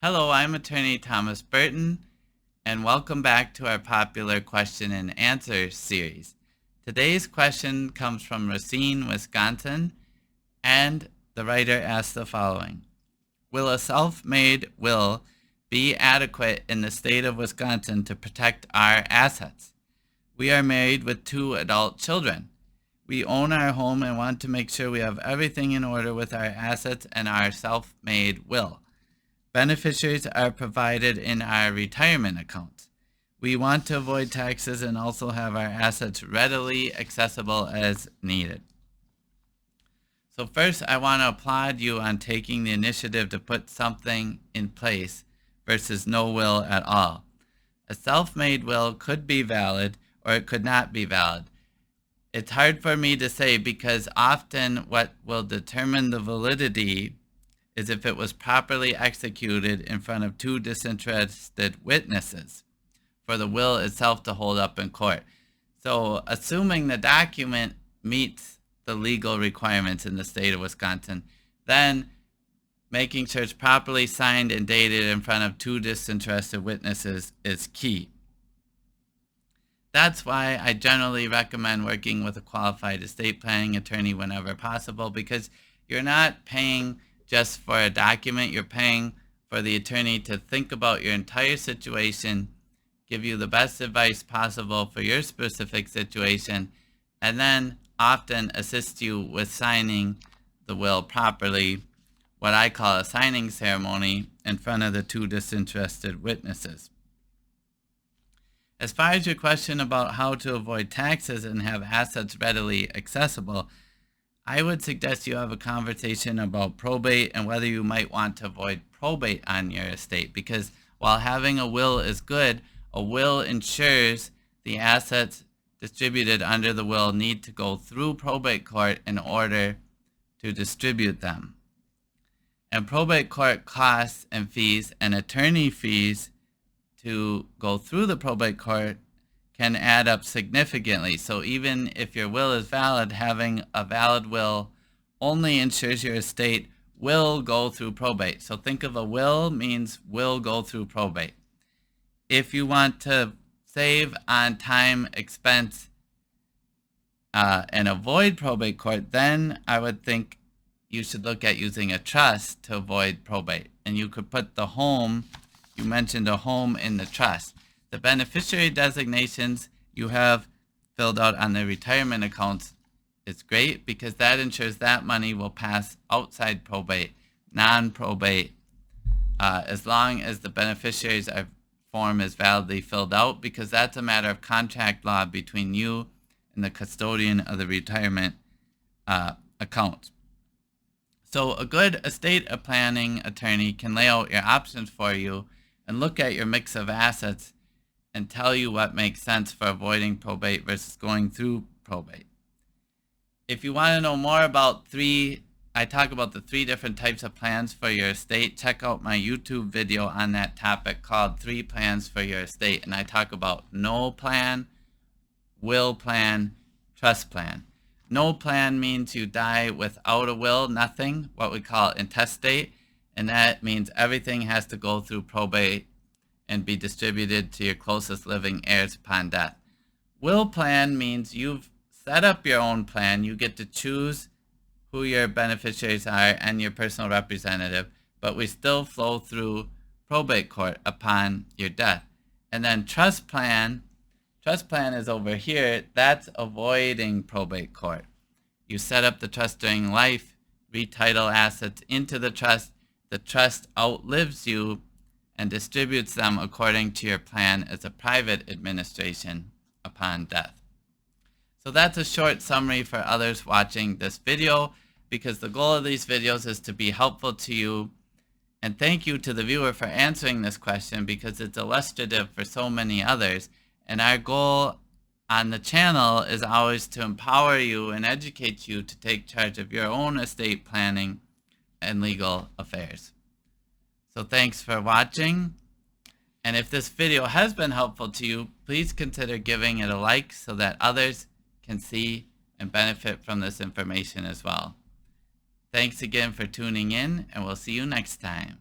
Hello, I'm attorney Thomas Burton, and welcome back to our popular question and answer series. Today's question comes from Racine, Wisconsin, and the writer asks the following. Will a self-made will be adequate in the state of Wisconsin to protect our assets? We are married with 2 adult children. We own our home and want to make sure we have everything in order with our assets and our self-made will. Beneficiaries are provided in our retirement accounts. We want to avoid taxes and also have our assets readily accessible as needed. So first, I want to applaud you on taking the initiative to put something in place versus no will at all. A self-made will could be valid or it could not be valid. It's hard for me to say because often what will determine the validity is if it was properly executed in front of 2 disinterested witnesses for the will itself to hold up in court. So assuming the document meets the legal requirements in the state of Wisconsin, then making sure it's properly signed and dated in front of 2 disinterested witnesses is key. That's why I generally recommend working with a qualified estate planning attorney whenever possible, because you're not paying just for a document, you're paying for the attorney to think about your entire situation, give you the best advice possible for your specific situation, and then often assist you with signing the will properly, what I call a signing ceremony, in front of the 2 disinterested witnesses. As far as your question about how to avoid taxes and have assets readily accessible, I would suggest you have a conversation about probate and whether you might want to avoid probate on your estate, because while having a will is good, a will ensures the assets distributed under the will need to go through probate court in order to distribute them. And probate court costs and fees and attorney fees to go through the probate court can add up significantly. So even if your will is valid, having a valid will only ensures your estate will go through probate. So think of a will means will go through probate. If you want to save on time, expense, and avoid probate court, then I would think you should look at using a trust to avoid probate. And you could put the home, you mentioned a home in the trust. The beneficiary designations you have filled out on the retirement accounts is great because that ensures that money will pass outside probate, non-probate, as long as the beneficiary's form is validly filled out, because that's a matter of contract law between you and the custodian of the retirement account. So a good estate planning attorney can lay out your options for you and look at your mix of assets and tell you what makes sense for avoiding probate versus going through probate. If you want to know more about I talk about the 3 different types of plans for your estate, check out my YouTube video on that topic called 3 Plans for Your Estate. And I talk about no plan, will plan, trust plan. No plan means you die without a will, nothing, what we call intestate. And that means everything has to go through probate and be distributed to your closest living heirs upon death. Will plan means you've set up your own plan. You get to choose who your beneficiaries are and your personal representative, but we still flow through probate court upon your death. And then trust plan is over here. That's avoiding probate court. You set up the trust during life, retitle assets into the trust outlives you and distributes them according to your plan as a private administration upon death. So that's a short summary for others watching this video, because the goal of these videos is to be helpful to you. And thank you to the viewer for answering this question, because it's illustrative for so many others. And our goal on the channel is always to empower you and educate you to take charge of your own estate planning and legal affairs. So thanks for watching. And if this video has been helpful to you, please consider giving it a like so that others can see and benefit from this information as well. Thanks again for tuning in, and we'll see you next time.